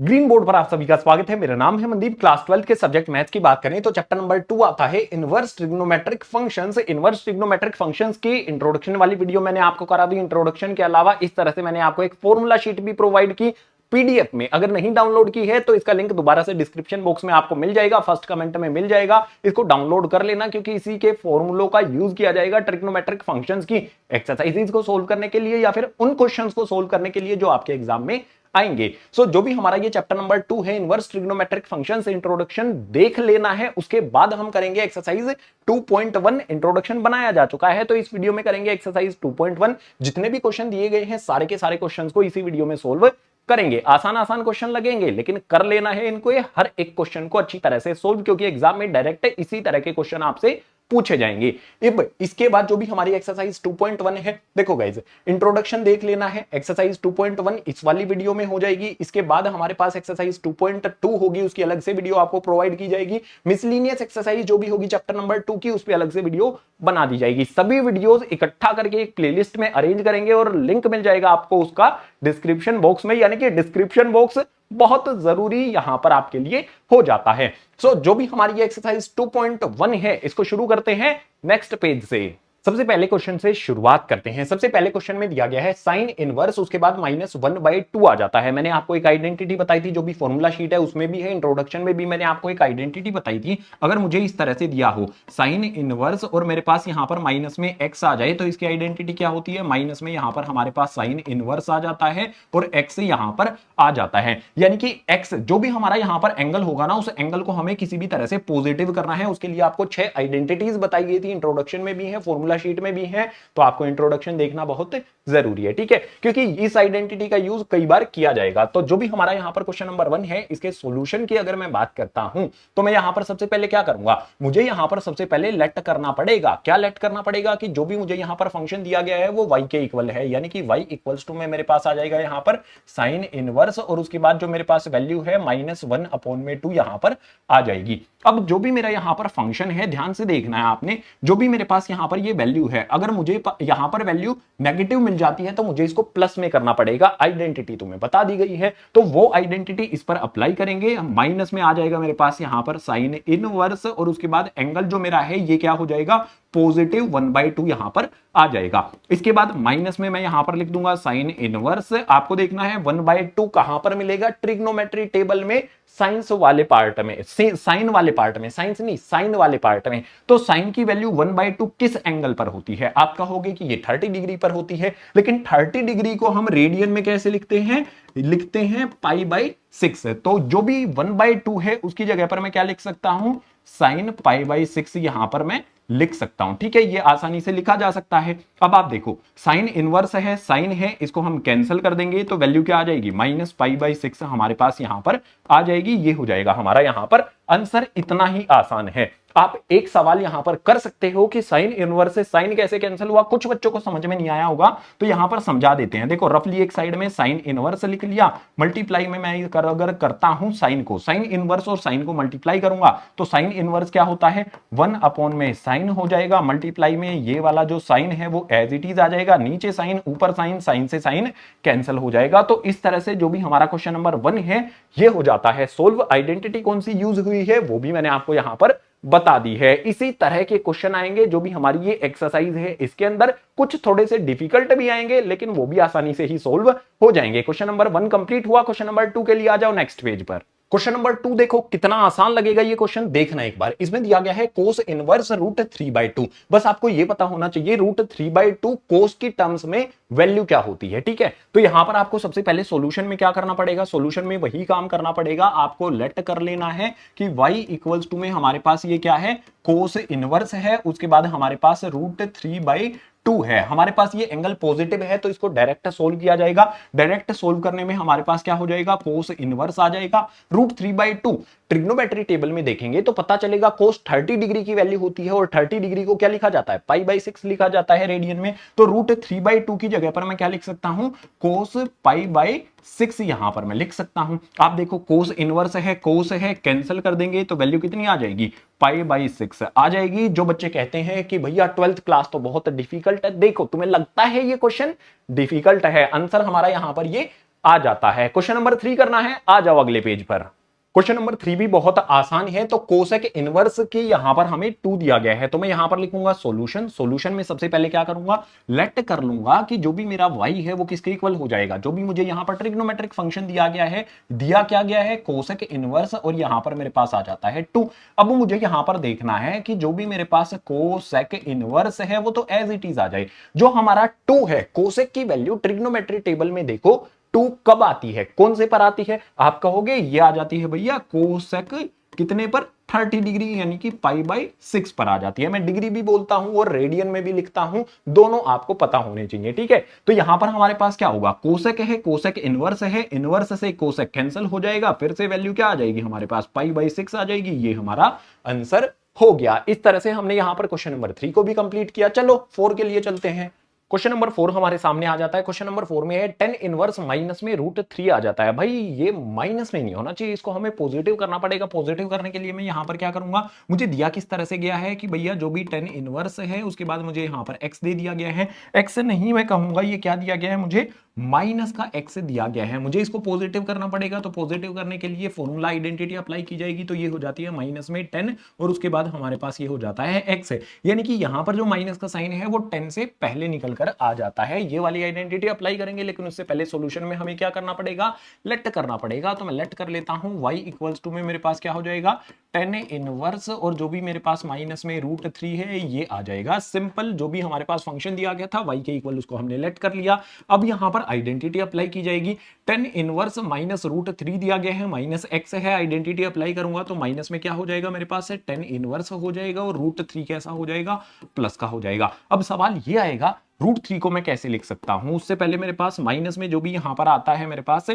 Green board पर आप सभी का स्वागत है। मेरा नाम है मनदीप। क्लास 12 के सब्जेक्ट मैथ्स की बात करें तो चैप्टर नंबर 2 आता है inverse trigonometric functions. Inverse trigonometric functions की इंट्रोडक्शन वाली वीडियो मैंने आपको करा दी। इंट्रोडक्शन के अलावा इस तरह से मैंने आपको एक फॉर्मूला शीट भी प्रोवाइड की पीडीएफ में। अगर नहीं डाउनलोड की है तो इसका लिंक दोबारा से डिस्क्रिप्शन बॉक्स में आपको मिल जाएगा, फर्स्ट कमेंट में मिल जाएगा। इसको डाउनलोड कर लेना क्योंकि इसी के फॉर्मूलों का यूज किया जाएगा ट्रिग्नोमेट्रिक फंक्शंस की एक्सरसाइजेज को सोल्व करने के लिए या फिर उन क्वेश्चंस को सोल्व करने के लिए जो आपके एग्जाम में आएंगे। जो भी हमारा ये चैप्टर नंबर 2 है इनवर्स ट्रिग्नोमेट्रिक फंक्शंस, इंट्रोडक्शन देख लेना है। उसके बाद हम करेंगे एक्सरसाइज 2.1। इंट्रोडक्शन बनाया जा चुका है तो इस वीडियो में करेंगे एक्सरसाइज 2.1। जितने भी क्वेश्चन दिए गए हैं सारे के सारे क्वेश्चंस को इसी वीडियो में सोल्व करेंगे। आसान आसान क्वेश्चन लगेंगे लेकिन कर लेना है इनको, ये हर एक क्वेश्चन को अच्छी तरह से सोल्व, क्योंकि एग्जाम में डायरेक्ट इसी तरह के क्वेश्चन आपसे पूछे जाएंगे। अब इसके बाद जो भी हमारी एक्सरसाइज 2.1 है, देखो गाइज इंट्रोडक्शन देख लेना है। एक्सरसाइज 2.1 इस वाली वीडियो में हो जाएगी। इसके बाद हमारे पास एक्सरसाइज 2.2 होगी, उसकी अलग से वीडियो आपको प्रोवाइड की जाएगी। मिसलिनियस एक्सरसाइज जो भी होगी चैप्टर नंबर 2 की, उस पर अलग से वीडियो बना दी जाएगी। सभी वीडियोस इकट्ठा करके एक प्लेलिस्ट में अरेंज करेंगे और लिंक मिल जाएगा आपको उसका डिस्क्रिप्शन बॉक्स में, यानी कि डिस्क्रिप्शन बॉक्स बहुत जरूरी यहां पर आपके लिए हो जाता है। जो भी हमारी एक्सरसाइज 2.1 है इसको शुरू करते हैं नेक्स्ट पेज से। सबसे पहले क्वेश्चन से शुरुआत करते हैं। सबसे पहले क्वेश्चन में दिया गया है साइन इनवर्स, उसके बाद -1/2 आ जाता है। मैंने आपको एक आइडेंटिटी बताई थी, जो भी फॉर्मूला शीट है उसमें भी है, इंट्रोडक्शन में भी मैंने आपको एक आइडेंटिटी बताई थी। अगर मुझे इस तरह से दिया हो साइन इनवर्स और मेरे पास यहां पर माइनस में x आ जाए तो इसकी आइडेंटिटी क्या होती है? माइनस में यहां पर हमारे पास साइन इनवर्स आ जाता है और x यहां पर आ जाता है। यानी कि x जो भी हमारा यहां पर एंगल होगा ना, उस एंगल को हमें किसी भी तरह से पॉजिटिव करना है। उसके लिए आपको 6 आइडेंटिटीज बताई गई थी, इंट्रोडक्शन में भी है, फॉर्मूला शीट में भी है। तो आपको इंट्रोडक्शन देखना बहुत जरूरी है, ठीक है, क्योंकि इस आइडेंटिटी का यूज कई बार किया जाएगा। तो जो भी हमारा यहां पर क्वेश्चन नंबर 1 है, इसके सॉल्यूशन की अगर मैं बात करता हूं तो मैं यहां पर सबसे पहले क्या करूंगा? मुझे यहां पर सबसे पहले लेट करना पड़ेगा। क्या लेट करना पड़ेगा? कि जो भी मुझे यहां पर फंक्शन दिया गया है वो y के इक्वल है, यानी कि y इक्वल्स टू में मेरे पास आ जाएगा यहां पर साइन इनवर्स, और उसके बाद जो मेरे पास वैल्यू है -1/2 यहां पर आ जाएगी। अब जो भी मेरा यहां पर फंक्शन है, ध्यान से देखना है आपने, जो भी मेरे पास यहां पर ये वैल्यू है, अगर मुझे यहां पर वैल्यू नेगेटिव मिल जाती है तो मुझे इसको प्लस में करना पड़ेगा। आइडेंटिटी तुम्हें बता दी गई है तो वो आइडेंटिटी इस पर अप्लाई करेंगे। माइनस में आ जाएगा मेरे पास यहां पर साइन इनवर्स, और उसके बाद एंगल जो मेरा है ये क्या हो जाएगा? पॉजिटिव 1/2 यहां पर आ जाएगा। इसके बाद माइनस में मैं यहां पर लिख दूंगा साइन इनवर्स। आपको देखना है 1/2 कहां पर मिलेगा? ट्रिग्नोमेट्री टेबल में, साइंस वाले पार्ट में, साइन वाले पार्ट में, साइंस नहीं साइन वाले पार्ट में। तो साइन की वैल्यू 1/2 किस एंगल पर होती है? आप कहोगे कि ये 30 डिग्री पर होती है, लेकिन 30 डिग्री को हम रेडियन में कैसे लिखते हैं? लिखते हैं π/6। तो जो भी 1/2 है उसकी जगह पर मैं क्या लिख सकता हूं? साइन π/6 यहां पर मैं लिख सकता हूं, ठीक है, ये आसानी से लिखा जा सकता है। अब आप देखो साइन इनवर्स है, साइन है, इसको हम कैंसिल कर देंगे तो वैल्यू क्या आ जाएगी? -π/6 हमारे पास यहां पर आ जाएगी। ये हो जाएगा हमारा यहां पर आंसर। इतना ही आसान है। आप एक सवाल यहां पर कर सकते हो कि साइन इनवर्स से साइन कैसे कैंसिल हुआ। कुछ बच्चों को समझ में नहीं आया होगा तो यहां पर समझा देते हैं। देखो रफली एक साइड में साइन इनवर्स लिख लिया, मल्टीप्लाई में मैं अगर करता हूं साइन को, साइन इनवर्स और साइन को मल्टीप्लाई करूंगा तो साइन इनवर्स क्या होता है? 1 में साइन हो जाएगा, मल्टीप्लाई में ये वाला जो साइन है वो एज इट इज आ जाएगा, नीचे साइन ऊपर साइन, साइन से साइन कैंसिल हो जाएगा। तो इस तरह से जो भी हमारा क्वेश्चन नंबर 1 है ये हो जाता है सोल्व। आइडेंटिटी कौन सी यूज हुई है वो भी मैंने आपको यहां पर बता दी है। इसी तरह के क्वेश्चन आएंगे जो भी हमारी ये एक्सरसाइज है, इसके अंदर कुछ थोड़े से डिफिकल्ट भी आएंगे लेकिन वो भी आसानी से ही सोल्व हो जाएंगे। क्वेश्चन नंबर 1 कंप्लीट हुआ। क्वेश्चन नंबर 2 के लिए आ जाओ नेक्स्ट पेज पर। क्वेश्चन नंबर 2 देखो कितना आसान लगेगा ये क्वेश्चन, देखना एक बार। इसमें दिया गया है कोस इनवर्स √3/2। बस आपको ये पता होना चाहिए √3/2 कोस की टर्म्स में वैल्यू क्या होती है, ठीक है। तो यहां पर आपको सबसे पहले सॉल्यूशन में क्या करना पड़ेगा? सॉल्यूशन में वही काम करना पड़ेगा, आपको लेट कर लेना है कि y इक्वल्स टू में हमारे पास ये क्या है? कोस इनवर्स है, उसके बाद हमारे पास √3/2 है। हमारे पास ये एंगल पॉजिटिव है तो इसको डायरेक्ट सोल्व किया जाएगा। डायरेक्ट सोल्व करने में हमारे पास क्या हो जाएगा? कोस इनवर्स आ जाएगा। √3/2 ट्रिग्नोमेट्री टेबल में देखेंगे तो पता चलेगा कोस 30 डिग्री की वैल्यू होती है और 30 डिग्री को क्या लिखा जाता है? π/6 लिखा जाता है रेडियन में। तो √3/2 की जगह पर मैं क्या लिख सकता हूं? कोस π/6 यहां पर मैं लिख सकता हूं। आप देखो कोस इनवर्स है, कोस है, कैंसिल कर देंगे तो वैल्यू कितनी आ जाएगी? π/6 आ जाएगी। जो बच्चे कहते हैं कि भैया 12th क्लास तो बहुत डिफिकल्ट है, देखो तुम्हें लगता है ये क्वेश्चन डिफिकल्ट है, आंसर हमारा यहां पर ये आ जाता है। क्वेश्चन नंबर 3 करना है, आ जाओ अगले पेज पर। क्वेश्चन नंबर 3 भी बहुत आसान है। तो कोसेक इनवर्स की यहां पर हमें 2 दिया गया है, तो मैं यहां पर लिखूंगा सॉल्यूशन। सॉल्यूशन में सबसे पहले क्या करूंगा, लेट कर लूंगा कि जो भी मेरा y है वो किसके इक्वल हो जाएगा। जो भी मुझे यहां पर ट्रिग्नोमेट्रिक फंक्शन दिया गया है, दिया क्या गया है, कोसेक इनवर्स, और यहां पर मेरे पास आ जाता है 2। अब मुझे यहां पर देखना है कि जो भी मेरे पास कोसेक इनवर्स है वो तो एज इट इज आ जाए। जो हमारा 2 है, कोसेक की वैल्यू ट्रिग्नोमेट्री टेबल में देखो 2 कब आती है, कौन से पर आती है, आप कहोगे ये आ जाती है भैया कोसेक कितने पर, 30 डिग्री यानी कि π/6 पर आ जाती है। मैं डिग्री भी बोलता हूं और रेडियन में भी लिखता हूं, दोनों आपको पता होने चाहिए, ठीक है। तो यहां पर हमारे पास क्या होगा, कोसेक है, कोसेक इनवर्स है, इनवर्स से कोसेक कैंसिल हो जाएगा, फिर से वैल्यू क्या आ जाएगी हमारे पास, π/6 आ जाएगी। ये हमारा आंसर हो गया। इस तरह से हमने यहां पर क्वेश्चन नंबर 3 को भी कंप्लीट किया। चलो 4 के लिए चलते हैं। क्वेश्चन नंबर 4 हमारे सामने आ जाता है। क्वेश्चन नंबर 4 में है tan इनवर्स माइनस में √3 आ जाता है। भाई ये माइनस में नहीं होना चाहिए, इसको हमें पॉजिटिव करना पड़ेगा। पॉजिटिव करने के लिए मैं यहां पर क्या करूंगा, मुझे दिया किस तरह से गया है कि भैया जो भी tan इनवर्स है उसके बाद मुझे यहां पर x दे दिया गया है। x नहीं मैं कहूंगा, ये क्या दिया गया है, मुझे माइनस का x दिया गया है। मुझे इसको पॉजिटिव करना पड़ेगा, तो पॉजिटिव करने के लिए फॉर्मूला आइडेंटिटी अप्लाई की जाएगी। तो ये हो जाती है माइनस में 10 और उसके बाद हमारे पास ये हो जाता है x, यानी कि यहां पर जो माइनस का साइन है वो 10 से पहले निकल कर आ जाता है। ये वाली आइडेंटिटी अप्लाई करेंगे, लेकिन उससे पहले सॉल्यूशन में हमें क्या करना पड़ेगा, लेट करना पड़ेगा। तो मैं लेट कर लेता हूं, y इक्वल्स टू में मेरे पास क्या हो जाएगा, tan इनवर्स और जो भी मेरे पास माइनस में √3 है ये आ जाएगा। सिंपल, जो भी हमारे पास फंक्शन दिया गया था y के इक्वल उसको हमने लेट कर लिया। अब यहां पर आइडेंटिटी अप्लाई की जाएगी। tan इनवर्स माइनस √3 दिया गया है, माइनस x है, आइडेंटिटी अप्लाई करूंगा तो माइनस में क्या हो जाएगा मेरे पास है tan इनवर्स हो जाएगा और √3 कैसा हो जाएगा, प्लस का हो जाएगा। अब सवाल ये आएगा √3 को मैं कैसे लिख सकता हूं, उससे पहले मेरे पास माइनस में जो भी यहां पर आता है मेरे पास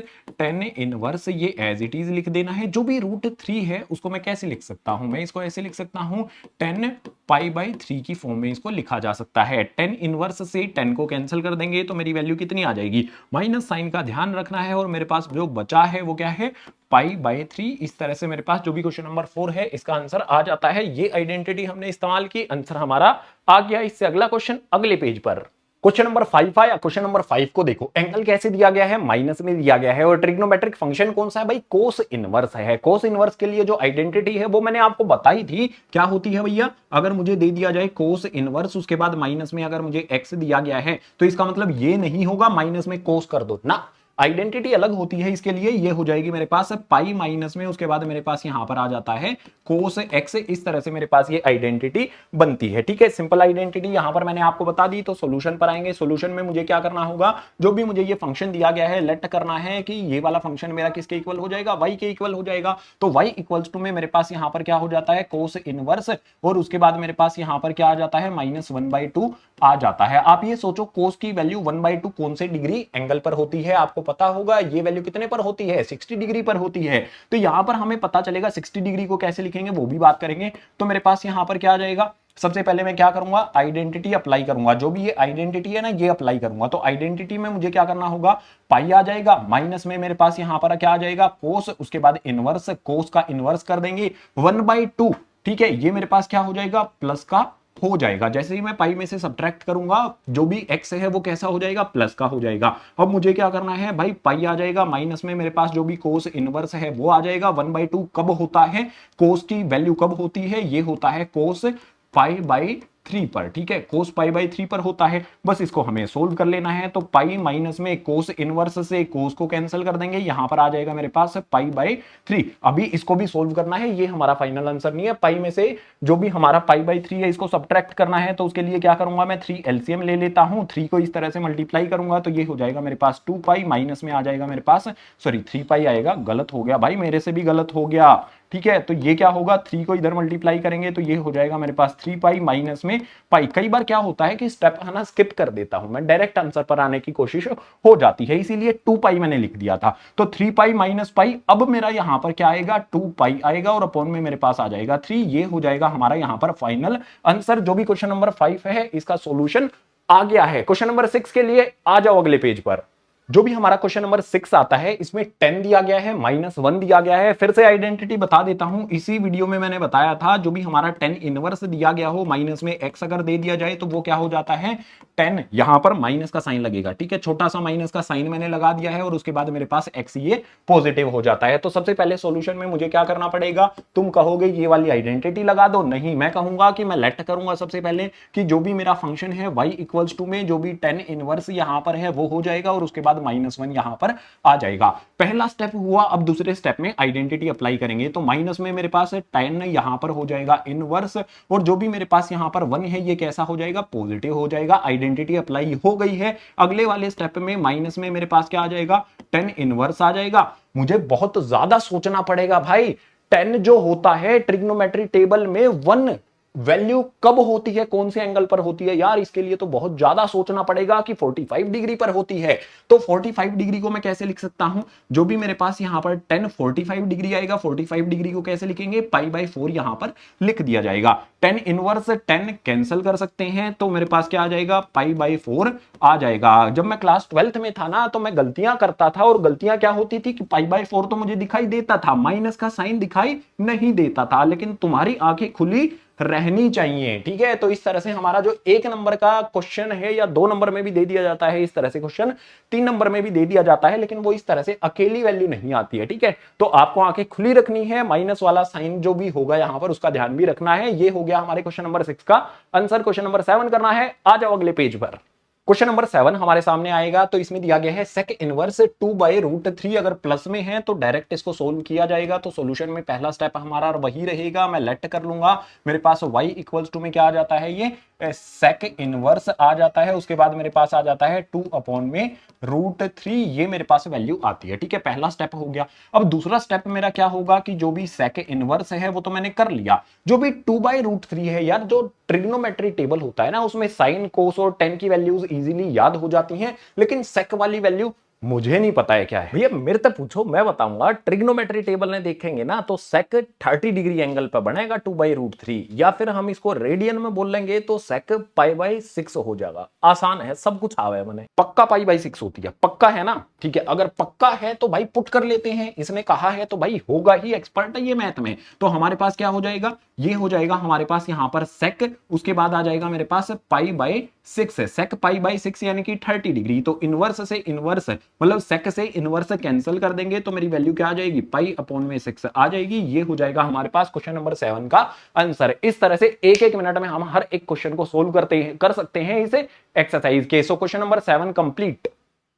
tan इनवर्स, ये एज इट इज लिख देना है। जो भी √3 है उसको मैं कैसे लिख सकता हूं, मैं इसको ऐसे लिख सकता हूं, tan π/3 की फॉर्म में इसको लिखा जा सकता है। tan इनवर्स से 10 को कैंसिल कर देंगे तो मेरी वैल्यू कितनी आ जाएगी, माइनस साइन का ध्यान रखना है, और मेरे पास जो बचा है वो क्या है, π/3। इस तरह से मेरे पास जो भी क्वेश्चन नंबर 4 है इसका आंसर आ जाता है। ये आइडेंटिटी हमने इस्तेमाल की, आंसर हमारा आ गया। इससे अगला क्वेश्चन अगले पेज पर क्वेश्चन नंबर 5 आया। क्वेश्चन नंबर 5 को देखो, एंगल कैसे दिया गया है, माइनस में दिया गया है, और ट्रिग्नोमेट्रिक फंक्शन कौन सा है भाई, कोस इनवर्स है। कोस इनवर्स के लिए जो आइडेंटिटी है वो मैंने आपको बताई थी, क्या होती है भैया, अगर मुझे दे दिया जाए कोस इनवर्स उसके बाद माइनस में अगर मुझे x दिया गया है तो इसका मतलब ये नहीं होगा माइनस में कोस कर दो ना, आइडेंटिटी अलग होती है इसके लिए। ये हो जाएगी मेरे पास पाई माइनस में, उसके बाद मेरे पास यहां पर आ जाता है कोस एक्स। इस तरह से मेरे पास ये आइडेंटिटी बनती है, ठीक है। सिंपल आइडेंटिटी यहां पर मैंने आपको बता दी। तो सॉल्यूशन पर आएंगे। सॉल्यूशन में मुझे क्या करना होगा, जो भी मुझे ये फंक्शन दिया गया है लेट करना है कि ये वाला फंक्शन मेरा किसके इक्वल हो जाएगा, y के इक्वल हो जाएगा। तो y इक्वल्स टू में मेरे पास यहां पर क्या हो जाता है, कोस इनवर्स, और उसके बाद मेरे पास यहां पर क्या आ जाता है, -1/2 आ जाता है। आप ये सोचो कोस की वैल्यू 1/2 कौन से डिग्री एंगल पर होती है, आपको पता होगा। ये वैल्यू कितने पर होती है, 60 डिग्री पर होती है। तो यहां पर हमें पता चलेगा 60 डिग्री को कैसे लिखेंगे वो भी बात करेंगे। तो मेरे पास यहां पर क्या आ जाएगा, सबसे पहले मैं क्या करूंगा, आइडेंटिटी अप्लाई करूंगा। जो भी ये आइडेंटिटी है ना ये अप्लाई करूंगा। तो आइडेंटिटी में मुझे क्या करना होगा, पाई आ जाएगा, माइनस में मेरे पास यहां पर क्या आ जाएगा, कोस, उसके बाद इनवर्स, कोस का इनवर्स कर देंगे 1/2, ठीक है। ये मेरे पास क्या हो जाएगा, प्लस का हो जाएगा। जैसे ही मैं पाई में से सब्ट्रैक्ट करूंगा जो भी x है वो कैसा हो जाएगा, प्लस का हो जाएगा। अब मुझे क्या करना है भाई, पाई आ जाएगा, माइनस में मेरे पास जो भी कोस इनवर्स है वो आ जाएगा। 1/2 कब होता है, कोस की वैल्यू कब होती है, ये होता है कोस π/3 पर, ठीक है। कोस π/3 पर होता है। बस इसको हमें सोल्व कर लेना है। तो पाई माइनस में कोस इनवर्स से कोस को कैंसिल कर देंगे, यहां पर आ जाएगा मेरे पास π/3। अभी इसको भी सोल्व करना है, ये हमारा फाइनल आंसर नहीं है। पाई में से जो भी हमारा π/3 है इसको सब्ट्रैक्ट करना है। तो उसके लिए क्या करूंगा, मैं 3 एलसीएम ले लेता हूं। 3 को इस तरह से मल्टीप्लाई करूंगा तो ये हो जाएगा मेरे पास 2π, माइनस में आ जाएगा मेरे पास 3π आएगा। गलत हो गया भाई, मेरे से भी गलत हो गया, ठीक है। तो ये क्या होगा, 3 को इधर मल्टीप्लाई करेंगे तो ये हो जाएगा मेरे पास 3π, माइनस में पाई। कई बार क्या होता है कि स्टेप है ना स्किप कर देता हूं मैं, डायरेक्ट आंसर पर आने की कोशिश हो जाती है, इसीलिए 2π मैंने लिख दिया था। तो 3π माइनस पाई, अब मेरा यहां पर क्या आएगा, 2π आएगा और अपॉन में मेरे पास आ जाएगा 3। ये हो जाएगा हमारा यहां पर फाइनल आंसर। जो भी क्वेश्चन नंबर 5 है इसका सोल्यूशन आ गया है। क्वेश्चन नंबर 6 के लिए आ जाओ अगले पेज पर। जो भी हमारा क्वेश्चन नंबर 6 आता है इसमें 10 दिया गया है, -1 दिया गया है। फिर से आइडेंटिटी बता देता हूं, इसी वीडियो में मैंने बताया था जो भी हमारा 10 इनवर्स दिया गया हो, माइनस में x अगर दे दिया जाए तो वो क्या हो जाता है 10, यहां पर माइनस का साइन लगेगा, ठीक है, छोटा सा माइनस का साइन मैंने लगा दिया है और उसके बाद मेरे पास x ये पॉजिटिव हो जाता है। तो सबसे पहले सॉल्यूशन में मुझे क्या करना पड़ेगा, तुम कहोगे ये वाली आइडेंटिटी लगा दो, नहीं, मैं कहूंगा कि मैं लेट करूंगा सबसे पहले कि जो भी मेरा फंक्शन है y इक्वल्स टू में जो भी 10 इनवर्स यहां पर है वो हो जाएगा और उसके बाद -1 यहां पर आ जाएगा। पहला स्टेप हुआ। अब दूसरे स्टेप में आइडेंटिटी अप्लाई करेंगे तो माइनस में मेरे पास 10 यहां पर हो जाएगा इनवर्स और जो भी मेरे पास यहां पर 1 है ये कैसा हो जाएगा, पॉजिटिव हो जाएगा। आइडेंटिटी अप्लाई हो गई है। अगले वाले स्टेप में माइनस में मेरे पास क्या आ जाएगा, 10 इनवर्स आ जाएगा। मुझे बहुत ज्यादा सोचना पड़ेगा भाई, 10 जो होता है ट्रिग्नोमेट्री टेबल में 1 वैल्यू कब होती है, कौन से एंगल पर होती है यार, इसके लिए तो बहुत ज्यादा सोचना पड़ेगा कि 45 डिग्री पर होती है। तो 45 डिग्री को मैं कैसे लिख सकता हूं, जो भी मेरे पास यहां पर 10 45 डिग्री आएगा, 45 डिग्री को कैसे लिखेंगे, π/4 यहां पर लिख दिया जाएगा। 10 इनवर्स 10 कैंसिल कर सकते हैं तो मेरे पास क्या आ जाएगा, π/4 आ जाएगा। जब मैं क्लास 12th में था ना तो मैं गलतियां करता था और गलतियां क्या होती थी कि π/4 तो मुझे दिखाई देता था, माइनस का साइन दिखाई नहीं देता था, लेकिन तुम्हारी आंखें खुली रहनी चाहिए, ठीक है। तो इस तरह से हमारा जो 1 नंबर का क्वेश्चन है या 2 नंबर में भी दे दिया जाता है इस तरह से क्वेश्चन, 3 नंबर में भी दे दिया जाता है, लेकिन वो इस तरह से अकेली वैल्यू नहीं आती है, ठीक है। तो आपको आंखें खुली रखनी है, माइनस वाला साइन जो भी होगा यहां पर उसका ध्यान भी रखना है। ये हो गया हमारे क्वेश्चन नंबर 6 का आंसर। क्वेश्चन नंबर 7 करना है, आ जाओ अगले पेज पर। क्वेश्चन नंबर 7 हमारे सामने आएगा तो इसमें दिया गया है सेक इनवर्स 2/√3। अगर प्लस में है तो डायरेक्ट इसको सोल्व किया जाएगा। तो सॉल्यूशन में पहला स्टेप हमारा वही रहेगा, मैं लेट कर लूंगा। मेरे पास y इक्वल्स टू में क्या आ जाता है, ये सेक इनवर्स आ जाता है। उसके बाद मेरे पास आ जाता है 2/√3, ये मेरे पास वैल्यू आती है, ठीक है। पहला स्टेप हो गया। अब दूसरा स्टेप मेरा क्या होगा कि जो भी सेक इनवर्स है वो तो मैंने कर लिया, जो भी 2/√3 है यार, जो ट्रिग्नोमेट्री टेबल होता है ना उसमें साइन कोस और टेन की वैल्यूज इजीली याद हो जाती हैं, लेकिन सेक वाली वैल्यू मुझे नहीं पता है क्या है। भैया मेरे तक पूछो, मैं बताऊंगा। ट्रिग्नोमेट्री टेबल में देखेंगे ना तो सेक 30 डिग्री एंगल पर बनेगा 2/√3, या फिर हम इसको रेडियन में बोल लेंगे तो सेक π/6 हो जाएगा। आसान है, सब कुछ आवे मैंने। पक्का π/6 होती है, पक्का है ना, ठीक है। अगर पक्का है तो भाई पुट कर लेते हैं, इसने कहा है तो भाई होगा ही, एक्सपर्ट है ये मैथ में। तो हमारे पास क्या हो जाएगा, ये हो जाएगा हमारे पास यहां पर सेक, उसके बाद आ जाएगा मेरे पास π/6 है, सेक π/6 यानी कि 30 डिग्री। तो इनवर्स से इनवर्स मतलब सेक से इनवर्स कैंसिल कर देंगे तो मेरी वैल्यू क्या आ जाएगी, π/6 आ जाएगी। ये हो जाएगा हमारे पास क्वेश्चन नंबर 7 का आंसर। इस तरह से एक एक मिनट में हम हर एक क्वेश्चन को सोल्व कर सकते हैं इसे एक्सरसाइज के। So question number 7 complete.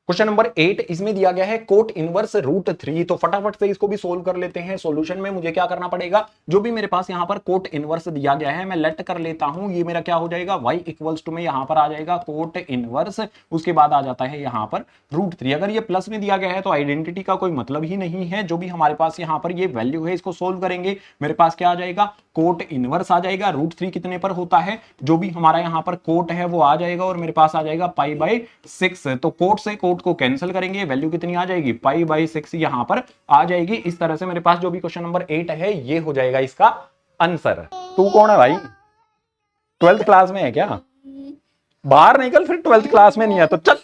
Question number 8 इसमें दिया गया है कोट इनवर्स √3। तो फटाफट से इसको भी सोल्व कर लेते हैं। सॉल्यूशन में मुझे क्या करना पड़ेगा, जो भी मेरे पास यहां पर कोट इनवर्स दिया गया है मैं लेट कर लेता हूं। ये मेरा क्या हो जाएगा, y इक्वल्स टू में यहां पर आ जाएगा कोट इनवर्स, उसके बाद आ जाता है यहां पर √3। अगर ये प्लस में दिया गया है तो आइडेंटिटी का कोई मतलब ही नहीं है। जो भी हमारे पास यहां पर ये वैल्यू है इसको सोल्व करेंगे, मेरे पास क्या आ जाएगा, कोट इनवर्स आ जाएगा। √3 कितने पर होता है, जो भी हमारा यहां पर कोट है वो आ जाएगा और मेरे पास आ जाएगा π/6। तो कोट से कोट को कैंसिल करेंगे, वैल्यू कितनी आ जाएगी, π/6 यहां पर आ जाएगी। इस तरह से मेरे पास जो भी क्वेश्चन नंबर 8 है ये हो जाएगा इसका आंसर। तू कौन है भाई, 12th क्लास में है क्या, बाहर निकल, फिर 12th क्लास में नहीं है तो चल।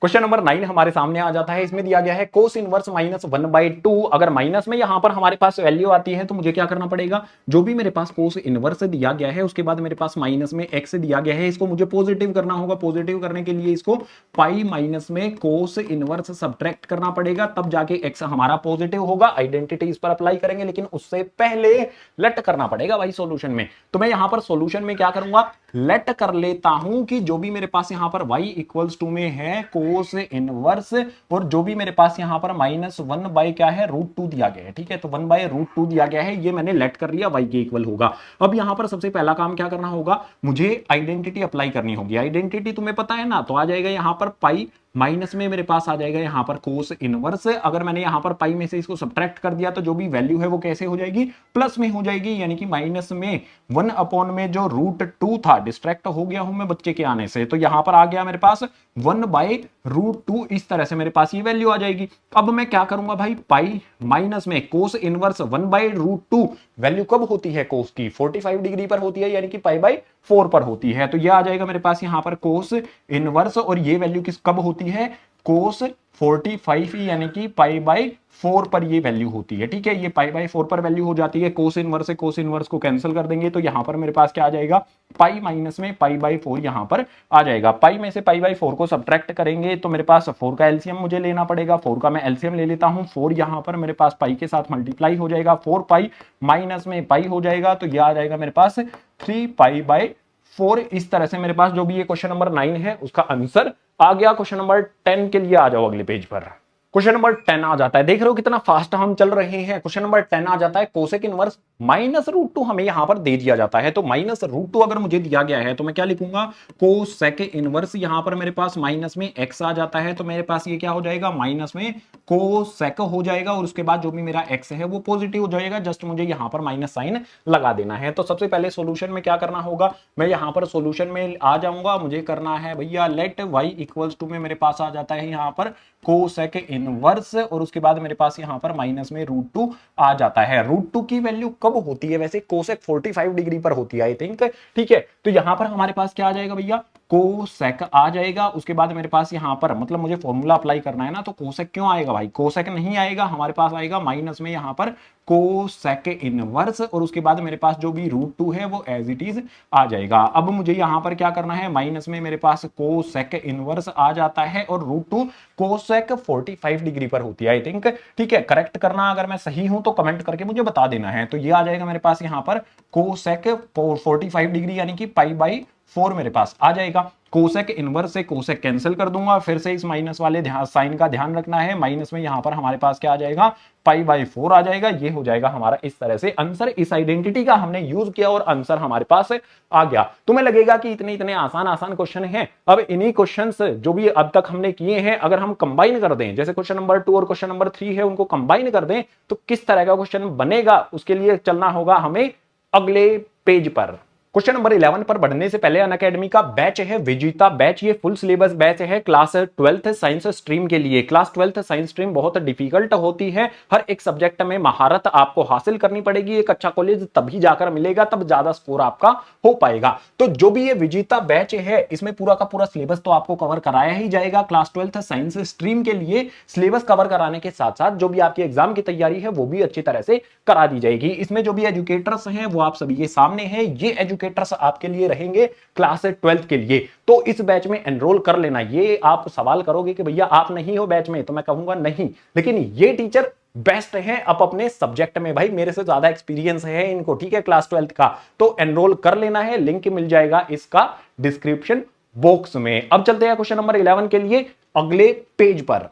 क्वेश्चन नंबर 9 हमारे सामने आ जाता है। इसमें दिया गया है कोस इनवर्स -1/2। अगर माइनस में यहां पर हमारे पास वैल्यू आती है तो मुझे क्या करना पड़ेगा, जो भी मेरे पास कोस इनवर्स दिया गया है उसके बाद मेरे पास माइनस में x दिया गया है, इसको मुझे पॉजिटिव करना होगा। पॉजिटिव करने के लिए इसको पाई माइनस में कोस इनवर्स सब्ट्रैक्ट करना पड़ेगा, तब जाके x हमारा पॉजिटिव होगा। आइडेंटिटी इस पर अप्लाई करेंगे, लेकिन उससे पहले लेट करना पड़ेगा भाई सॉल्यूशन में। तो मैं यहां पर सॉल्यूशन में क्या करूंगा, लेट कर लेता हूं कि जो भी मेरे पास यहां पर y इक्वल्स टू में है कोस इनवर्स, और जो भी मेरे पास यहां पर -1 क्या है, √2 दिया गया है, ठीक है। तो 1/√2 दिया गया है, ये मैंने लेट कर लिया, y के इक्वल होगा। अब यहां पर सबसे पहला काम क्या करना होगा, मुझे आइडेंटिटी अप्लाई करनी होगी। आइडेंटिटी तुम्हें पता है ना, तो आ जाएगा यहां पर पाई माइनस में मेरे पास आ जाएगा यहां पर कोस इनवर्स। अगर मैंने यहां पर पाई में से इसको सब्ट्रैक्ट कर दिया तो जो भी वैल्यू है वो कैसे हो जाएगी, प्लस में हो जाएगी, यानी कि माइनस में 1 में जो √2 था, डिस्ट्रैक्ट हो गया हूं मैं बच्चे के आने से, तो यहां पर आ गया मेरे पास 1/√2। इस तरह से मेरे पास ये वैल्यू आ जाएगी। अब मैं क्या करूंगा भाई, पाई माइनस में कोस इनवर्स 1/√2, वैल्यू कब होती है कोस की, 45 डिग्री पर होती है, यानी कि π/4 पर होती है। तो ये आ जाएगा मेरे पास यहां पर कोस इनवर्स, और ये वैल्यू किस कब होती है, कोस 45 यानी कि पाई बाई 4 पर ये वैल्यू होती है। ठीक है, ये पाई बाई 4 पर वैल्यू हो जाती है। कोस इनवर्स से कोस इनवर्स को कैंसिल कर देंगे तो यहां पर मेरे पास क्या आ जाएगा, पाई माइनस में पाई बाई 4 यहां पर आ जाएगा। पाई में से पाई बाई 4 को सब्ट्रैक्ट करेंगे तो मेरे पास 4 का एलसीएम मुझे लेना पड़ेगा। 4 का मैं एलसीएम ले लेता हूं। 4 यहां पर मेरे पास पाई के साथ मल्टीप्लाई हो जाएगा। 4 पाई माइनस में पाई हो जाएगा तो यह आ जाएगा मेरे पास 3 पाई बाई 4। इस तरह से मेरे पास जो भी ये क्वेश्चन नंबर 9 है उसका आंसर आ गया। क्वेश्चन नंबर 10 के लिए आ जाओ अगले पेज पर। क्वेश्चन नंबर 10 आ जाता है, देख रहे हो कितना फास्ट हम चल रहे हैं। क्वेश्चन नंबर 10 आ जाता है, कोसेक इनवर्स माइनस रूट 2 हमें यहां पर दे दिया जाता है। तो माइनस रूट 2 अगर मुझे दिया गया है तो मैं क्या लिखूंगा, कोसेक इनवर्स यहां पर मेरे पास माइनस में एक्स आ जाता है तो मेरे पास ये क्या हो जाएगा, माइनस में कोसेक हो जाएगा और उसके बाद जो भी मेरा एक्स है वो पॉजिटिव हो जाएगा। जस्ट मुझे यहां पर माइनस साइन लगा देना है। तो सबसे पहले सॉल्यूशन में क्या करना होगा, मैं यहां पर सॉल्यूशन में आ जाऊंगा। मुझे करना है भैया लेट y इक्वल्स टू में मेरे पास आ जाता है यहां पर कोसेक इनवर्स और उसके बाद मेरे पास यहां पर माइनस में रूट 2 आ जाता है। रूट 2 की वैल्यू कब होती है, वैसे कोसेक 45 डिग्री पर होती है आई थिंक। ठीक है, तो यहां पर हमारे पास क्या आ जाएगा भैया, कोसेक आ जाएगा। उसके बाद मेरे पास यहां पर मतलब मुझे फॉर्मूला अप्लाई करना है ना, तो कोसेक क्यों आएगा भाई, कोसेक नहीं आएगा, हमारे पास आएगा माइनस में यहां पर कोसेक इनवर्स और उसके बाद मेरे पास जो भी रूट 2 है वो एज इट इज आ जाएगा। अब मुझे यहां पर क्या करना है, माइनस में मेरे पास कोसेक इनवर्स आ जाता है और रूट 2 कोसेक 45 डिग्री पर होती है आई थिंक। ठीक है, करेक्ट करना, अगर मैं सही हूं तो कमेंट करके मुझे बता देना है। तो ये आ जाएगा मेरे पास यहां पर कोसेक 45 डिग्री यानी कि पाई बाई 4 मेरे पास आ जाएगा। कोसेक इनवर्स से कोसेक कैंसिल कर दूंगा, फिर से इस माइनस वाले साइन का ध्यान रखना है। माइनस में यहां पर हमारे पास क्या आ जाएगा, पाई बाई 4 आ जाएगा। ये हो जाएगा हमारा इस तरह से आंसर। इस आइडेंटिटी का हमने यूज किया और आंसर हमारे पास आ गया। तुम्हें लगेगा कि इतने इतने आसान आसान क्वेश्चन हैं। अब इन्हीं क्वेश्चंस जो भी अब तक हमने किए हैं अगर हम कंबाइन कर दें, जैसे क्वेश्चन नंबर 2 और क्वेश्चन नंबर 3 है, उनको कंबाइन कर दें तो किस तरह का क्वेश्चन बनेगा, उसके लिए चलना होगा हमें अगले पेज पर। क्वेश्चन नंबर 11 पर बढ़ने से पहले अनअकैडमी का बैच है विजेता बैच, ये फुल सिलेबस बैच है क्लास 12th साइंस स्ट्रीम के लिए। क्लास 12th साइंस स्ट्रीम बहुत डिफिकल्ट होती है, हर एक सब्जेक्ट में महारत आपको हासिल करनी पड़ेगी। एक अच्छा कॉलेज तभी जाकर मिलेगा, तब ज्यादा स्कोर आपका हो पाएगा। तो जो भी ये विजेता बैच है इसमें पूरा का पूरा सिलेबस तो आपको कवर कराया ही जाएगा। क्लास 12th साइंस स्ट्रीम के लिए सिलेबस कवर कराने के साथ साथ जो भी आपकी एग्जाम की तैयारी है वो भी अच्छी तरह से करा दी जाएगी। इसमें जो भी एजुकेटर्स हैं वो आप सभी के सामने हैं, ये एजुकेटर्स आपके लिए रहेंगे क्लास 12th के लिए। तो इस बैच में एनरोल कर लेना। ये आप सवाल करोगे कि भैया आप नहीं हो बैच में, तो मैं कहूंगा नहीं, लेकिन ये टीचर बेस्ट है आप अपने सब्जेक्ट में, भाई मेरे से ज्यादा एक्सपीरियंस है इनको। ठीक है, क्लास 12th का तो एनरोल कर लेना है, लिंक मिल जाएगा इसका डिस्क्रिप्शन बॉक्स में। अब चलते हैं क्वेश्चन नंबर 11 के लिए अगले पेज पर।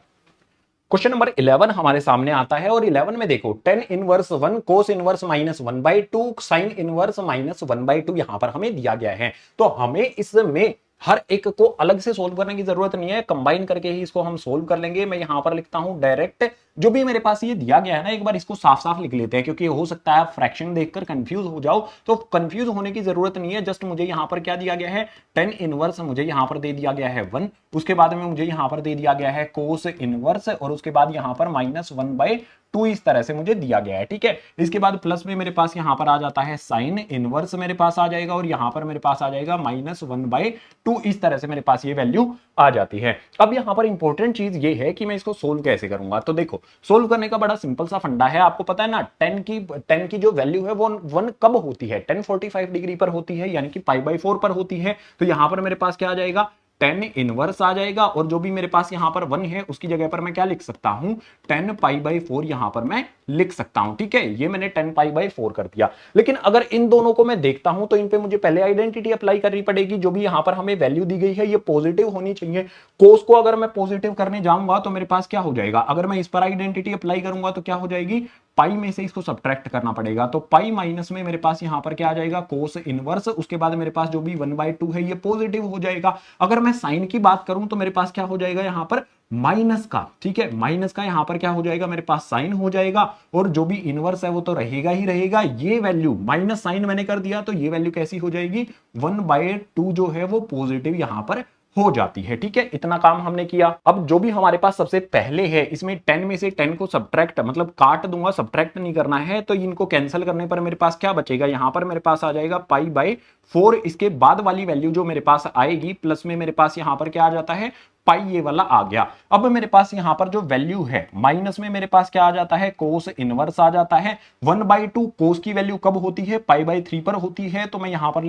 क्वेश्चन नंबर 11 हमारे सामने आता है और 11 में देखो tan inverse 1 cos inverse minus 1/2 sin inverse minus 1/2 यहां पर हमें दिया गया है। तो हमें इसमें हर एक को अलग से सोल्व करने की जरूरत नहीं है, कंबाइन करके ही इसको हम सोल्व कर लेंगे। मैं यहां पर लिखता हूं डायरेक्ट, जो भी मेरे पास ये दिया गया है ना एक बार इसको साफ साफ लिख लेते हैं, क्योंकि हो सकता है आप फ्रैक्शन देखकर कंफ्यूज हो जाओ। तो कंफ्यूज होने की जरूरत नहीं है, जस्ट मुझे यहां पर क्या दिया गया है, tan इनवर्स मुझे यहां पर दे दिया गया है 1, उसके बाद में मुझे यहां पर दे दिया गया है cos इनवर्स और उसके बाद यहां पर माइनस 1/2 इस तरह से मुझे दिया गया है। ठीक है, इसके बाद प्लस में मेरे पास यहां पर आ जाता है साइन इनवर्स मेरे पास आ जाएगा और यहां पर मेरे पास आ जाएगा माइनस 1/2। इस तरह से मेरे पास ये वैल्यू आ जाती है। अब यहां पर इंपॉर्टेंट चीज ये है कि मैं इसको सोल्व कैसे करूंगा। तो देखो सोल्व करने का बड़ा सिंपल सा फंडा है, आपको पता है ना tan की जो वैल्यू है वो 1 कब होती है, tan 45 डिग्री पर होती है, यानी कि पाई बाई 4 पर होती है। तो यहां पर मेरे पास क्या आ जाएगा, tan इनवर्स आ जाएगा और जो भी मेरे पास यहां पर 1 है उसकी जगह पर मैं क्या लिख सकता हूं, tan पाई बाई 4 यहां पर मैं लिख सकता हूं। ठीक है, ये मैंने tan पाई बाई 4 कर दिया। लेकिन अगर इन दोनों को मैं देखता हूं तो इन पे मुझे पहले आइडेंटिटी अप्लाई करनी पड़ेगी। जो भी यहां पर हमें वैल्यू दी गई है ये पॉजिटिव होनी चाहिए। कोस को अगर मैं पॉजिटिव करने जाऊंगा तो मेरे पास क्या हो जाएगा, अगर मैं इस पर आइडेंटिटी अप्लाई करूंगा तो क्या हो जाएगी, पाई में से इसको सब्ट्रैक्ट करना पड़ेगा। तो पाई माइनस में मेरे पास यहां पर क्या आ जाएगा, कोस इनवर्स, उसके बाद मेरे पास जो भी 1/2 है ये पॉजिटिव हो जाएगा। अगर मैं साइन की बात करूं तो मेरे पास क्या हो जाएगा यहां पर माइनस का। ठीक है, माइनस का यहां पर क्या हो जाएगा, मेरे पास साइन हो जाएगा और जो भी इनवर्स है वो तो रहेगा ही रहेगा। ये वैल्यू माइनस साइन मैंने कर दिया तो ये वैल्यू कैसी हो जाएगी, 1/2 जो है वो पॉजिटिव यहां पर हो जाती है। ठीक है, इतना काम हमने किया। अब जो भी हमारे पास सबसे पहले है इसमें 10 में से 10 को सब्ट्रैक्ट मतलब काट दूंगा, सब्ट्रैक्ट नहीं करना है। तो इनको कैंसिल करने पर मेरे पास क्या बचेगा, यहां पर मेरे पास आ जाएगा पाई बाई 4। इसके बाद वाली वैल्यू जो मेरे पास आएगी प्लस में मेरे पास यहां पर क्या आ जाता है, पाई ये वाला आ गया। अब मेरे पास यहां पर जो वैल्यू है माइनस में मेरे पास क्या आ जाता है, कोस इनवर्स आ जाता है। 1/2 कोस की वैल्यू कब होती है, पाई/3 पर होती है, तो मैं यहां पर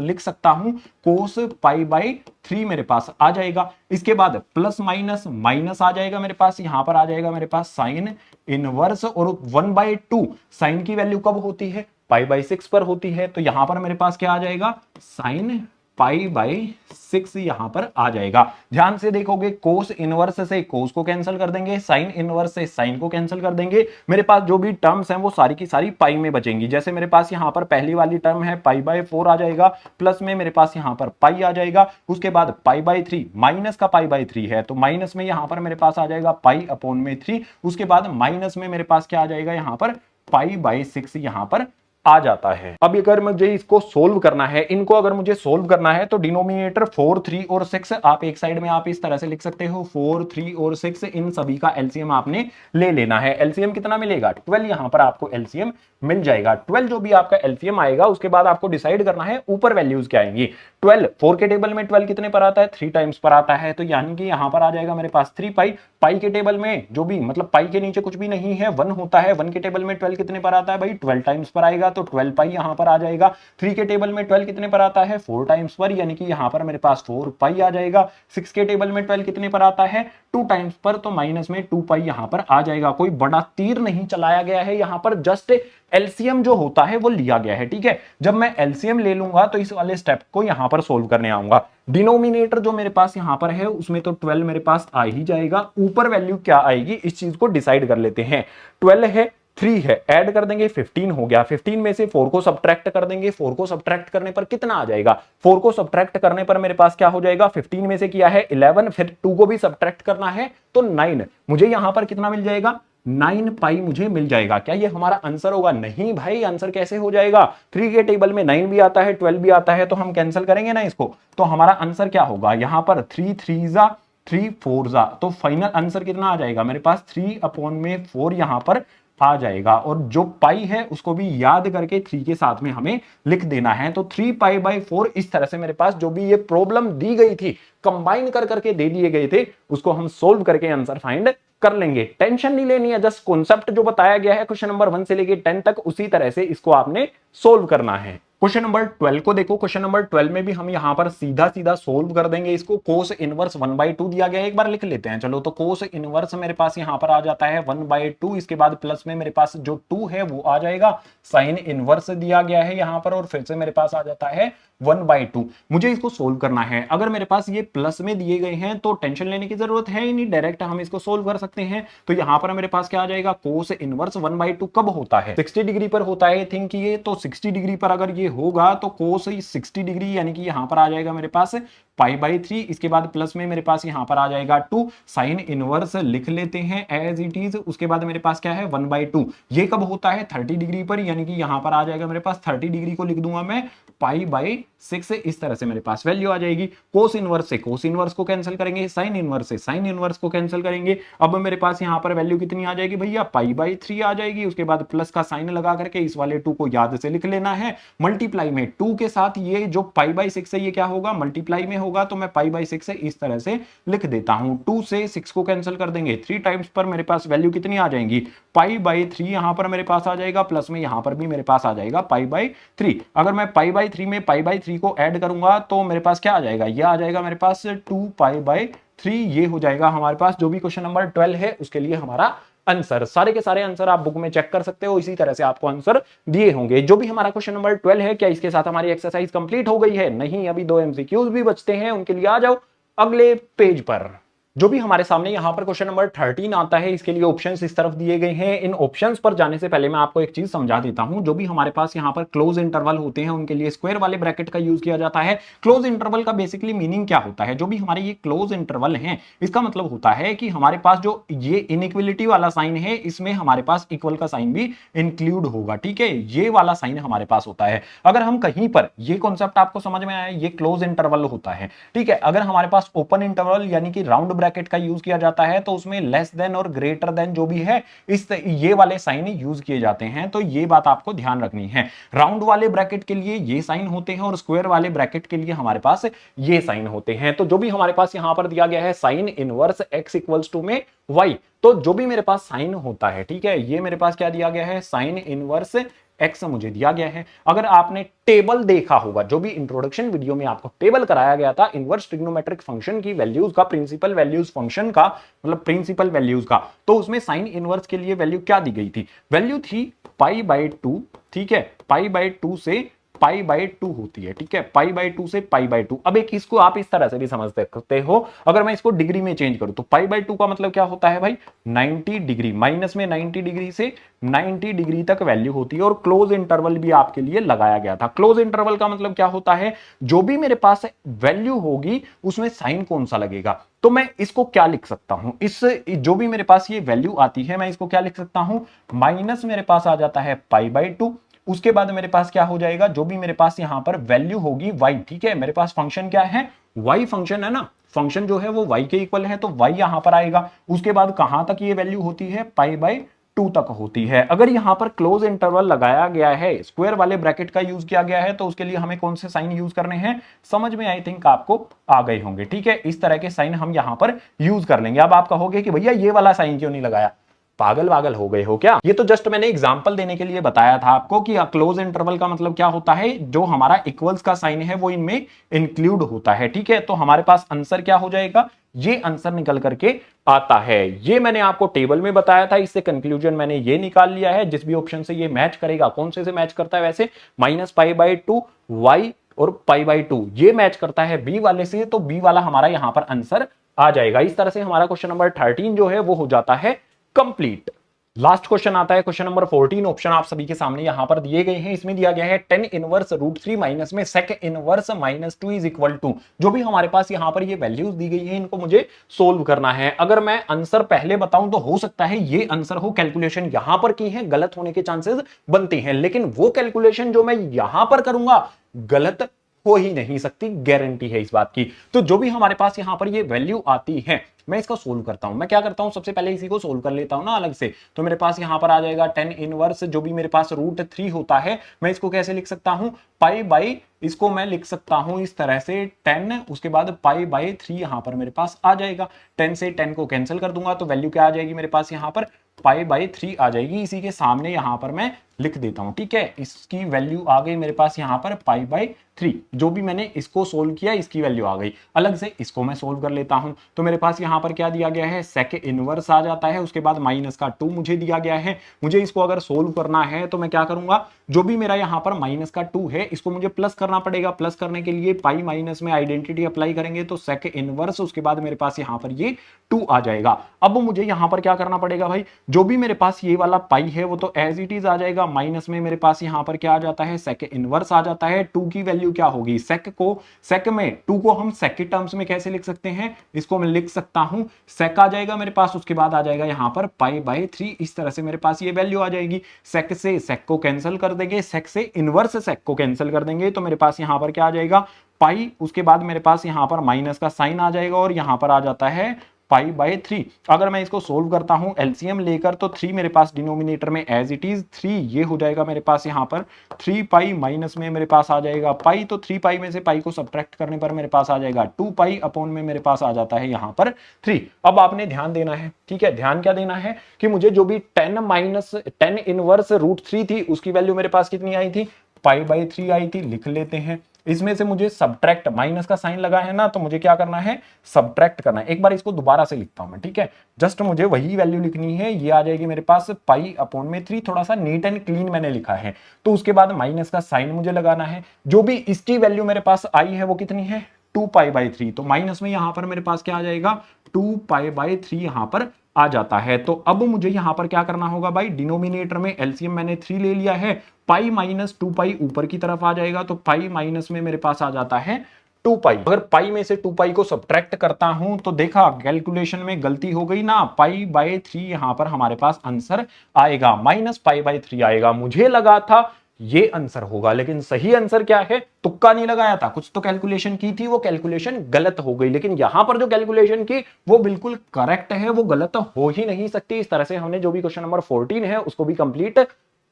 लिख सकता हूं कोस पाई/3 मेरे पास आ जाएगा। इसके बाद प्लस माइनस माइनस आ जाएगा मेरे पास, यहां पर आ जाएगा मेरे पास साइन इनवर्स, और 1/2 साइन की वैल्यू कब होती है, पाई/6 पर होती है, तो यहां पर मेरे पास क्या आ जाएगा, साइन पाई/6 यहां पर आ जाएगा। ध्यान से देखोगे, कोस इनवर्स से कोस को कैंसिल कर देंगे, साइन इनवर्स से साइन को कैंसिल कर देंगे, मेरे पास जो भी टर्म्स हैं वो सारी की सारी पाई में बचेंगी। जैसे मेरे पास यहां पर पहली वाली टर्म है पाई/4 आ जाएगा, प्लस में मेरे पास यहां पर पाई आ जाएगा, उसके बाद पाई/3 माइनस का पाई/3 है, तो माइनस में यहां पर मेरे पास आ जाएगा पाई/3, उसके बाद माइनस में मेरे पास क्या आ जाएगा, यहां पर पाई/6 यहां पर आ जाता है। अब अगर मुझे इसको सोल्व करना है, इनको अगर मुझे सोल्व करना है, तो डिनोमिनेटर 4, 3 और 6 आप एक साइड में आप इस तरह से लिख सकते हो, 4, 3 और 6 इन सभी का एलसीएम आपने ले लेना है। एलसीएम कितना मिलेगा, 12 यहां पर आपको एलसीएम मिल जाएगा। 12 जो भी आपका एलसीएम आएगा, उसके बाद आपको डिसाइड करना है ऊपर वैल्यूज क्या आएंगी। 12 4 के टेबल में 12 कितने पर आता है, 3 टाइम्स पर आता है, तो यानी कि यहां पर आ जाएगा मेरे पास 3 पाई। पाई के टेबल में जो भी मतलब पाई के नीचे कुछ भी नहीं है, 1 होता है, 1 के टेबल में 12 कितने पर आता है भाई, 12 टाइम्स पर आएगा, तो 12 पाई यहां पर आ जाएगा। 3 के टेबल में 12 कितने पर आता है, 4 टाइम्स पर, यानी कि यहां पर मेरे पास 4 पाई आ जाएगा। 6 के टेबल में 12 कितने पर आता है, 2 टाइम्स पर, तो माइनस में 2 पाई यहां पर आ जाएगा। कोई बड़ा तीर नहीं चलाया गया है, यहां पर जस्ट एलसीएम जो होता है वो लिया गया है, ठीक है। जब मैं एलसीएम ले लूंगा तो इस वाले स्टेप को यहां पर सोल्व करने आऊंगा। डिनोमिनेटर जो मेरे पास यहां पर है उसमें तो 12 मेरे पास आ ही जाएगा, ऊपर वैल्यू क्या आएगी इस चीज को डिसाइड कर लेते हैं। 12 है, 3 है, ऐड कर देंगे 15 हो गया, 15 में से 4 को सब्ट्रैक्ट कर देंगे, 4 को सब्ट्रैक्ट करने पर कितना आ जाएगा, 4 को सब्ट्रैक्ट करने पर मेरे पास क्या हो जाएगा, 15 में से किया है 11, फिर 2 को भी सब्ट्रैक्ट करना है तो 9, मुझे यहां पर कितना मिल जाएगा, 9 पाई मुझे मिल जाएगा। क्या ये हमारा आंसर होगा, नहीं भाई, आंसर कैसे हो जाएगा, 3 के टेबल में 9 भी आता है 12 भी आता है, तो हम कैंसिल करेंगे ना इसको, तो हमारा आंसर क्या होगा, यहां पर 3 3 जा 3 4 जा, तो फाइनल आंसर कितना आ जाएगा मेरे पास 3/4 यहां पर आ जाएगा। और जो पाई है उसको भी याद करके 3 के साथ में हमें लिख देना है, तो 3 पाई/4 इस तरह से मेरे पास जो भी ये प्रॉब्लम दी गई थी, कंबाइन कर करके दे दिए गए थे, उसको हम सोल्व करके आंसर फाइंड कर लेंगे। टेंशन नहीं लेनी है, जस्ट कॉन्सेप्ट जो बताया गया है क्वेश्चन नंबर 1 से लेके 10 तक, उसी तरह से इसको आपने सोल्व करना है। क्वेश्चन नंबर 12 को देखो, क्वेश्चन नंबर 12 में भी हम यहां पर सीधा सीधा सोल्व कर देंगे इसको। कोस इनवर्स 1/2 दिया गया है, एक बार लिख लेते हैं चलो। तो कोस इनवर्स मेरे पास यहां पर आ जाता है 1/2, इसके बाद प्लस में मेरे पास जो 2 है वो आ जाएगा, साइन इनवर्स दिया गया है यहां पर, और फिर से मेरे पास आ जाता है 1/2। मुझे इसको सोल्व करना है, अगर मेरे पास ये प्लस में दिए गए हैं तो टेंशन लेने की जरूरत है ही नहीं, डायरेक्ट हम इसको सोल्व कर सकते हैं। तो यहां पर मेरे पास क्या आ जाएगा, कोस इनवर्स 1/2 कब होता है, 60 डिग्री पर होता है थिंक ये, तो 60 डिग्री पर अगर ये होगा तो कोस 60 डिग्री यानी कि यहां पर आ जाएगा मेरे पास पाई/3, इसके बाद प्लस में मेरे पास यहां पर आ जाएगा 2, साइन इनवर्स लिख लेते हैं एज इट इज, उसके बाद मेरे पास क्या है 1/2, ये कब होता है 30 डिग्री पर, यानी कि यहां पर आ जाएगा मेरे पास 30 डिग्री को लिख दूंगा मैं पाई/6, इस तरह से मेरे पास वैल्यू आ जाएगी। कोस इनवर्स से कोस इनवर्स को कैंसिल करेंगे, साइन इनवर्स से साइन इनवर्स को कैंसिल करेंगे, अब मेरे पास यहां पर वैल्यू कितनी आ जाएगी भैया, पाई/3 आ जाएगी। उसके बाद प्लस का साइन लगा करके इस वाले 2 को याद से लिख लेना है, मल्टीप्लाई में 2 के साथ ये जो पाई/6 है ये क्या होगा, मल्टीप्लाई में होगा, तो मैं पाई/6 से इस तरह से लिख देता हूं। 2 से 6 को कैंसिल कर देंगे, 3 टाइम्स पर मेरे पास वैल्यू कितनी आ जाएगी, पाई/3 यहां पर मेरे पास आ जाएगा, प्लस में यहां पर भी मेरे पास आ जाएगा पाई/3। अगर मैं पाई/3 में पाई/3 को ऐड करूंगा तो मेरे पास क्या आ जाएगा, ये आ जाएगा मेरे पास 2 पाई/3, ये हो जाएगा हमारे पास जो भी क्वेश्चन नंबर 12 है उसके लिए हमारा आंसर। सारे के सारे आंसर आप बुक में चेक कर सकते हो, इसी तरह से आपको आंसर दिए होंगे। जो भी हमारा क्वेश्चन नंबर 12 है, क्या इसके साथ हमारी एक्सरसाइज कंप्लीट हो गई है, नहीं, अभी 2 एमसीक्यूज भी बचते हैं, उनके लिए आ जाओ अगले पेज पर। जो भी हमारे सामने यहां पर क्वेश्चन नंबर 13 आता है, इसके लिए ऑप्शंस इस तरफ दिए गए हैं। इन ऑप्शंस पर जाने से पहले मैं आपको एक चीज समझा देता हूं, जो भी हमारे पास यहां पर क्लोज इंटरवल होते हैं उनके लिए स्क्वायर वाले ब्रैकेट का यूज किया जाता है। क्लोज इंटरवल का बेसिकली मीनिंग क्या होता है, जो भी हमारे ये क्लोज इंटरवल हैं इसका मतलब होता है कि हमारे पास जो ये इनइक्वलिटी वाला साइन है इसमें हमारे पास इक्वल का साइन भी इंक्लूड होगा, ठीक है, ये वाला साइन हमारे पास होता है। अगर हम कहीं पर, ये कॉन्सेप्ट आपको समझ में आया, ये क्लोज इंटरवल होता है, ठीक है। अगर हमारे पास ओपन इंटरवल यानी कि राउंड ब्रैकेट का यूज किया जाता है तो उसमें लेस देन और ग्रेटर देन जो भी है ये वाले साइन यूज किए जाते हैं, तो ये बात आपको ध्यान रखनी है। राउंड वाले ब्रैकेट के लिए ये साइन होते हैं और स्क्वायर वाले ब्रैकेट के लिए हमारे पास ये साइन होते हैं। तो जो भी हमारे पास यहां पर दिया गया है sine inverse x equals to में y, तो जो भी मेरे पास साइन होता है, ठीक है, ये मेरे पास क्या दिया गया है, साइन इनवर्स x मुझे दिया गया है। अगर आपने टेबल देखा होगा, जो भी इंट्रोडक्शन वीडियो में आपको टेबल कराया गया था इनवर्स ट्रिग्नोमेट्रिक फंक्शन की वैल्यूज का, प्रिंसिपल वैल्यूज फंक्शन का, मतलब प्रिंसिपल वैल्यूज का, तो उसमें साइन इनवर्स के लिए वैल्यू क्या दी गई थी, वैल्यू थी π/2, ठीक है, π/2 से π/2 होती है, ठीक है, π/2 से π/2। अब एक इसको आप इस तरह से भी समझ सकते हो, अगर मैं इसको डिग्री में चेंज करूं तो π/2 का मतलब क्या होता है भाई, 90 डिग्री, माइनस में 90 डिग्री से 90 डिग्री तक वैल्यू होती है। और क्लोज इंटरवल भी आपके लिए लगाया गया था। क्लोज इंटरवल का मतलब क्या होता है, जो भी मेरे पास वैल्यू होगी उसमें साइन कौन सा लगेगा। तो मैं इसको क्या लिख सकता हूं, इस जो भी मेरे पास ये वैल्यू आती है मैं इसको क्या लिख सकता हूं, माइनस मेरे पास आ जाता है π/2, उसके बाद मेरे पास क्या हो जाएगा, जो भी मेरे पास यहां पर वैल्यू होगी y, ठीक है, मेरे पास फंक्शन क्या है, y फंक्शन है ना, फंक्शन जो है वो y के इक्वल है, तो y यहां पर आएगा। उसके बाद कहां तक ये वैल्यू होती है, π/2 तक होती है। अगर यहां पर क्लोज इंटरवल लगाया गया है, स्क्वायर वाले ब्रैकेट का यूज किया गया है, तो उसके लिए हमें कौन से साइन यूज करने हैं, समझ में आई थिंक आपको आ गए होंगे, ठीक है। इस तरह के साइन हम यहां पर यूज कर लेंगे। अब आप कहोगे कि भैया ये वाला साइन क्यों नहीं लगाया, पागल हो गए हो क्या। ये तो जस्ट मैंने एग्जांपल देने के लिए बताया था आपको कि क्लोज इंटरवल का मतलब क्या होता है, जो हमारा इक्वल्स का साइन है वो इनमें इंक्लूड होता है, ठीक है। तो हमारे पास आंसर क्या हो जाएगा, ये आंसर निकल करके आता है। ये मैंने आपको टेबल में बताया था, इससे कंक्लूजन मैंने ये निकाल लिया है। जिस भी ऑप्शन से ये मैच करेगा, कौन से मैच करता है वैसे, -π/2 y और π/2 ये मैच करता है बी वाले से, तो बी वाला हमारा यहां पर आंसर आ जाएगा। इस तरह से हमारा क्वेश्चन नंबर 13 जो है वो हो जाता है कंप्लीट। लास्ट क्वेश्चन आता है क्वेश्चन नंबर 14। ऑप्शन आप सभी के सामने यहां पर दिए गए हैं। इसमें दिया गया है tan इनवर्स √3 माइनस में sec inverse -2 is equal to, जो भी हमारे पास यहां पर ये वैल्यूज दी गई है इनको मुझे सोल्व करना है। अगर मैं आंसर पहले बताऊं तो हो सकता है ये आंसर हो, कैलकुलेशन यहां पर की है गलत होने के चांसेस बनते हैं, लेकिन वो कैलकुलेशन जो मैं यहां पर करूंगा गलत हो ही नहीं सकती, गारंटी है इस बात की। तो जो भी हमारे पास यहां पर ये वैल्यू आती है मैं इसको सोल्व करता हूं। मैं क्या करता हूं, सबसे पहले इसी को सोल्व कर लेता हूं ना अलग से। तो मेरे पास यहां पर आ जाएगा tan इनवर्स, जो भी मेरे पास √3 होता है, मैं इसको कैसे लिख सकता हूं, π/, इसको मैं लिख सकता हूं इस तरह से 10, उसके बाद π/3 यहां पर मेरे पास आ जाएगा। 10 से 10 को कैंसिल कर दूंगा तो वैल्यू क्या आ जाएगी मेरे पास यहां पर, π/3 आ जाएगी। इसी के सामने यहां पर मैं लिख देता हूं, ठीक है। इसकी वैल्यू आ गई मेरे पास यहां पर π/3, जो भी मैंने इसको सोल्व किया इसकी वैल्यू आ गई। अलग से इसको मैं सोल्व कर लेता हूं, तो मेरे पास यहां पर क्या दिया गया है, sec इनवर्स आ जाता है, उसके बाद -2 मुझे दिया गया है। मुझे इसको अगर सोल्व करना है तो मैं क्या करूंगा, जो भी मेरा यहां पर -2 है इसको मुझे प्लस करना पड़ेगा। प्लस करने के लिए पाई माइनस में आइडेंटिटी अप्लाई करेंगे तो sec इनवर्स, उसके बाद मेरे पास यहां पर ये 2 आ जाएगा। अब मुझे यहां पर क्या करना पड़ेगा भाई, जो भी मेरे पास ये वाला पाई है वो तो एज इट इज आ जाएगा, माइनस में मेरे पास यहां पर क्या आ जाता है, sec इनवर्स आ जाता है। 2 की वैल्यू क्या होगी, sec में 2 को हम sec के टर्म्स में कैसे लिख सकते हैं, इसको मैं लिख सकता हूं sec आ जाएगा मेरे पास, उसके बाद आ जाएगा यहां पर π/3। इस तरह से मेरे पास ये वैल्यू आ जाएगी। sec से sec को कैंसिल कर देंगे, sec से इनवर्स sec को कैंसिल कर देंगे, तो मेरे पास यहां पर क्या आ जाएगा पाई, उसके बाद मेरे पास यहां पर माइनस का साइन आ जाएगा और यहां पर आ जाता है π/3। अगर मैं इसको सोल्व करता हूं एलसीएम लेकर तो 3 मेरे पास डिनोमिनेटर में एज इट इज 3, ये हो जाएगा मेरे पास यहां पर 3π, माइनस में मेरे पास आ जाएगा पाई, तो 3π में से पाई को सब्ट्रैक्ट करने पर मेरे पास आ जाएगा 2π, अपॉन में मेरे पास आ जाता है यहां पर 3। अब आपने ध्यान देना है, ठीक है, ध्यान क्या देना है कि मुझे जो भी tan इनवर्स √3 थी उसकी वैल्यू मेरे पास कितनी आई थी, π/3 आई थी। लिख लेते हैं, इसमें से मुझे सब्ट्रैक्ट, माइनस का साइन लगा है ना, तो मुझे क्या करना है, सब्ट्रैक्ट करना है। एक बार इसको दोबारा से लिखता हूं मैं, ठीक है, जस्ट मुझे वही वैल्यू लिखनी है। ये आ जाएगी मेरे पास π/3, थोड़ा सा नीट एंड क्लीन मैंने लिखा है। तो उसके बाद माइनस का साइन मुझे लगाना है। जो भी इसकी वैल्यू मेरे पास आई है वो कितनी है, 2π/3, तो माइनस में यहां पर मेरे पास क्या आ जाएगा, 2π/3 यहां पर आ जाता है। तो अब मुझे यहां पर क्या करना होगा भाई, डिनोमिनेटर में एलसीएम मैंने 3 ले लिया है, पाई माइनस 2π ऊपर की तरफ आ जाएगा, तो पाई माइनस में मेरे पास आ जाता है 2π। अगर पाई में से 2π को सब्ट्रैक्ट करता हूं तो देखा कैलकुलेशन में गलती हो गई ना, π/3 यहां पर हमारे पास आंसर आएगा, -π/3 आएगा। मुझे लगा था ये आंसर होगा। लेकिन सही आंसर क्या है, तुक्का नहीं लगाया था, कुछ तो कैलकुलेशन की थी, वो कैलकुलेशन गलत हो गई। लेकिन यहां पर जो कैलकुलेशन की वो बिल्कुल करेक्ट है, वो गलत हो ही नहीं सकती। इस तरह से हमने जो भी क्वेश्चन नंबर 14 है उसको भी कंप्लीट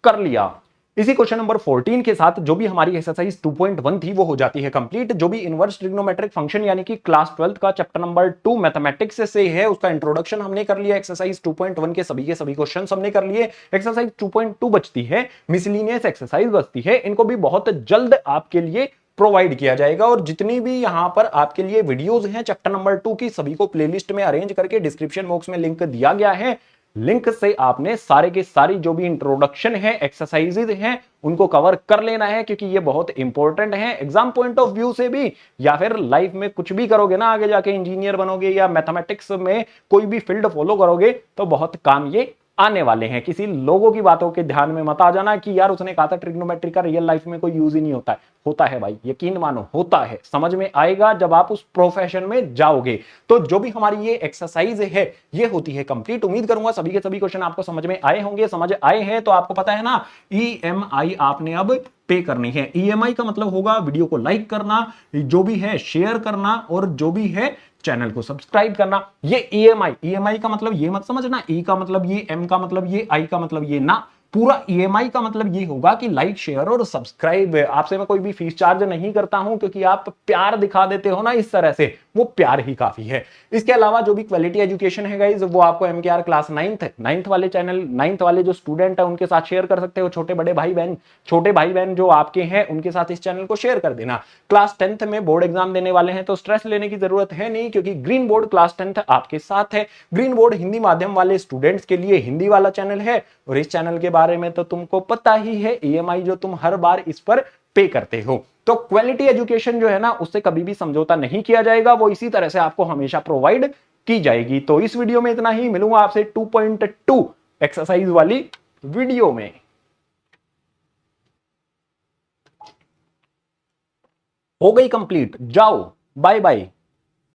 कर लिया। इसी क्वेश्चन नंबर 14 के साथ जो भी हमारी एक्सरसाइज 2.1 थी वो हो जाती है कंप्लीट। जो भी इनवर्स ट्रिग्नोमेट्रिक फंक्शन यानी कि क्लास 12 का चैप्टर नंबर 2 मैथमेटिक्स से है उसका इंट्रोडक्शन हमने कर लिया। एक्सरसाइज 2.1 के सभी क्वेश्चन हमने कर लिए। एक्सरसाइज 2.2 बचती है, मिसलिनियस एक्सरसाइज बचती है। इनको भी बहुत जल्द आपके लिए प्रोवाइड किया जाएगा। और जितनी भी यहां पर आपके लिए वीडियोस हैं चैप्टर नंबर 2 की, सभी को प्लेलिस्ट में अरेंज करके डिस्क्रिप्शन बॉक्स में लिंक दिया गया है। लिंक से आपने सारे के सारी जो भी इंट्रोडक्शन है, एक्सरसाइजेज हैं, उनको कवर कर लेना है, क्योंकि ये बहुत इंपॉर्टेंट है एग्जाम पॉइंट ऑफ व्यू से भी, या फिर लाइफ में कुछ भी करोगे ना, आगे जाके इंजीनियर बनोगे या मैथमेटिक्स में कोई भी फील्ड फॉलो करोगे तो बहुत काम ये आने वाले हैं। किसी लोगों की बातों के ध्यान में मत आ जाना कि यार उसने कहा था ट्रिग्नोमेट्री का रियल लाइफ में कोई यूज ही नहीं होता है। होता है भाई, यकीन मानो होता है। समझ में आएगा जब आप उस प्रोफेशन में जाओगे। तो जो भी हमारी ये एक्सरसाइज है ये होती है कंप्लीट। उम्मीद करूंगा सभी के सभी क्वेश्चन आपको समझ में आए होंगे। समझ आए हैं तो आपको पता है ना, ईएमआई आपने अब पे करनी है। ईएमआई का मतलब होगा वीडियो को लाइक करना, जो भी है शेयर करना, और जो भी है चैनल को सब्सक्राइब करना। ये ईएमआई का मतलब ये मत समझना, ई का मतलब ये, एम का मतलब ये, आई का मतलब ये ना। पूरा ईएमआई का मतलब ये होगा कि लाइक शेयर और सब्सक्राइब। आपसे मैं कोई भी फीस चार्ज नहीं करता हूं, क्योंकि आप प्यार दिखा देते हो ना इस तरह से, वो प्यार ही काफी है। इसके अलावा जो भी क्वालिटी एजुकेशन है गाइज, वो आपको एमकेआर क्लास 9th वाले चैनल, 9th वाले जो स्टूडेंट है उनके साथ शेयर कर सकते हो। छोटे भाई बहन जो आपके हैं उनके साथ इस चैनल को शेयर कर देना। क्लास 10th में बोर्ड एग्जाम देने वाले हैं तो स्ट्रेस लेने की जरूरत है नहीं, क्योंकि ग्रीन बोर्ड क्लास 10th आपके साथ है। ग्रीन बोर्ड हिंदी माध्यम वाले स्टूडेंट्स के लिए हिंदी वाला चैनल है। और इस चैनल के बारे में तो तुमको पता ही है, ईएमआई जो तुम हर बार इस पर पे करते हो। तो क्वालिटी एजुकेशन जो है ना, उससे कभी भी समझौता नहीं किया जाएगा, वो इसी तरह से आपको हमेशा प्रोवाइड की जाएगी। तो इस वीडियो में इतना ही, मिलूंगा आपसे 2.2 एक्सरसाइज वाली वीडियो में। हो गई कंप्लीट, जाओ बाय बाय।